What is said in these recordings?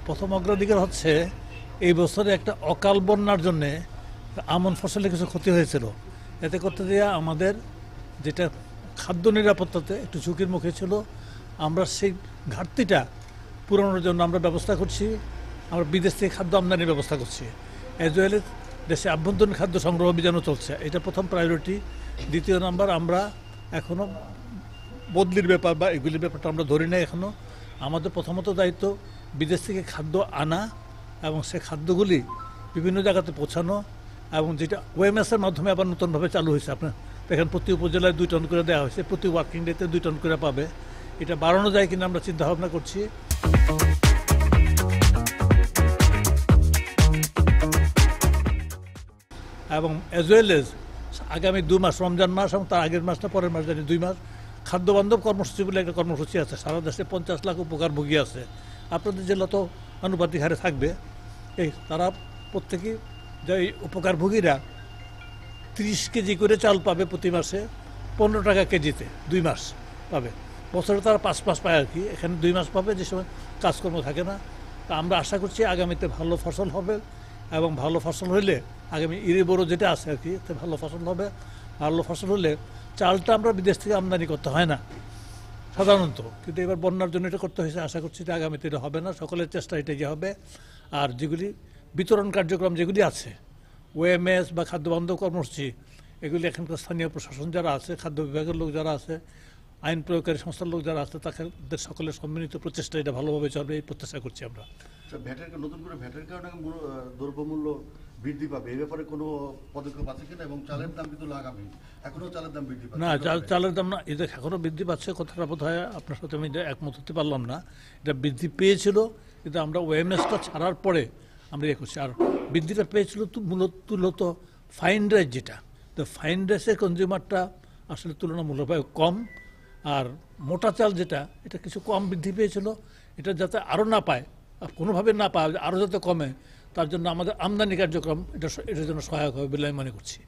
প্রথম অগ্রাধিকার হচ্ছে এই বছরে একটা অকাল বন্যার জন্যে আমন ফসলের কিছু ক্ষতি হয়েছিল। এতে করতে গিয়ে আমাদের যেটা খাদ্য নিরাপত্তাতে একটু ঝুঁকির মুখে ছিল, আমরা সেই ঘাটতিটা পূরণের জন্য আমরা ব্যবস্থা করছি। আমরা বিদেশ থেকে খাদ্য আমদানির ব্যবস্থা করছি, অ্যাজ ওয়েল এজ দেশে আভ্যন্তরীণ খাদ্য সংগ্রহ অভিযানও চলছে। এটা প্রথম প্রায়োরিটি। দ্বিতীয় নাম্বার, আমরা এখনও বদলির ব্যাপার বা এগুলির ব্যাপারটা আমরা ধরি না এখনও। আমাদের প্রথমত দায়িত্ব বিদেশ থেকে খাদ্য আনা এবং সে খাদ্যগুলি বিভিন্ন জায়গাতে পৌঁছানো, এবং যেটা ওএমএসের মাধ্যমে আবার নতুনভাবে চালু হয়েছে। আপনার দেখেন প্রতি উপজেলায় 2 টন করে দেওয়া হয়েছে, প্রতি ওয়ার্কিং ডেতে 2 টন করে পাবে। এটা বাড়ানো যায় কিনা আমরা চিন্তা ভাবনা করছি। এবং অ্যাজ ওয়েল এজ আগামী 2 মাস, রমজান মাস এবং তার আগের মাসটা পরের মাস, জানি 2 মাস খাদ্য বান্ধব কর্মসূচি বলে একটা কর্মসূচি আছে। সারা দেশে 50 লাখ উপকারভোগী আছে। আপনাদের জেলা তো আনুপাতিক হারে থাকবে। তারা প্রত্যেকেই যে উপকারভোগীরা 30 কেজি করে চাল পাবে প্রতি মাসে, 15 টাকা কেজিতে 2 মাস পাবে। বছরে তারা 5 মাস পায় আর কি, এখানে 2 মাস পাবে যে সময় কাজকর্ম থাকে না। তা আমরা আশা করছি আগামীতে ভালো ফসল হবে, এবং ভালো ফসল হলে আগামী বড় যেটা আছে আর কি, এতে ভালো ফসল হবে। ভালো ফসল হলে চালটা আমরা বিদেশ থেকে আমদানি করতে হয় না সাধারণত, কিন্তু এবার বন্যার জন্য এটা করতে হয়েছে। আশা করছি যে আগামীতে এটা হবে না, সকলের চেষ্টা এটাই হবে। আর যেগুলি বিতরণ কার্যক্রম যেগুলি আছে, ওএমএস বা খাদ্যবান্ধব কর্মসূচি, এগুলি এখানকার স্থানীয় প্রশাসন যারা আছে, খাদ্য বিভাগের লোক যারা আছে, আইন প্রয়োগকারী সংস্থার লোক যারা আছে, তাদের সকলের সম্মিলিত প্রচেষ্টা এটা ভালোভাবে চলবে, এই প্রত্যাশা করছি আমরা। নতুন করে ভ্যাটের কারণে দ্রব্যমূল্য বৃদ্ধি পাবে, এই ব্যাপারে কোনো পদক্ষেপ আছে কিনা? এবং চালের দাম কিন্তু আগামী এখনো চালের দাম বৃদ্ধি পাচ্ছে না, চালের দাম না, এটা এখনো বৃদ্ধি পাচ্ছে। কথাটা বোধ হয় আপনার সাথে আমি একমত হতে পারলাম না। এটা বৃদ্ধি পেয়েছিল, কিন্তু আমরা ওএমএসটা ছাড়ার পরে আমরা করছি। আর বৃদ্ধিটা পেয়েছিল মূলত ফাইন রাইস, যেটা তো ফাইন রাইসের কনজিউমারটা আসলে তুলনামূলকভাবে কম। আর মোটা চাল যেটা, এটা কিছু কম বৃদ্ধি পেয়েছিল। এটা যাতে আরও না পায়, কোনোভাবে না পায়, আরও যাতে কমে, তার জন্য আমাদের আমদানি কার্যক্রম এটার জন্য সহায়ক হবে বলে আমি মনে করছি।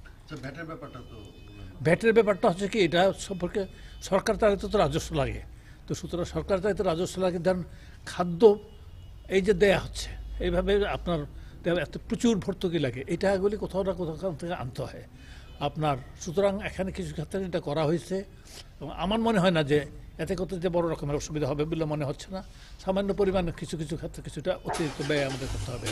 ভ্যাটের ব্যাপারটা হচ্ছে কি, এটা সম্পর্কে সরকার চালিত তো রাজস্ব লাগে। তো সুতরাং সরকার চালিত রাজস্ব লাগে, ধরেন খাদ্য এই যে দেয়া হচ্ছে এইভাবে আপনার এত প্রচুর ভর্তুকি লাগে, এটাগুলি কোথাও না কোথাও থেকে আনতে হয় আপনার। সুতরাং এখানে কিছু ক্ষেত্রে এটা করা হয়েছে, এবং আমার মনে হয় না যে এতে করতে যে বড় রকমের অসুবিধা হবে বলে মনে হচ্ছে না। সামান্য পরিমাণে কিছু ক্ষেত্রে কিছুটা অতিরিক্ত ব্যয় আমাদের করতে হবে।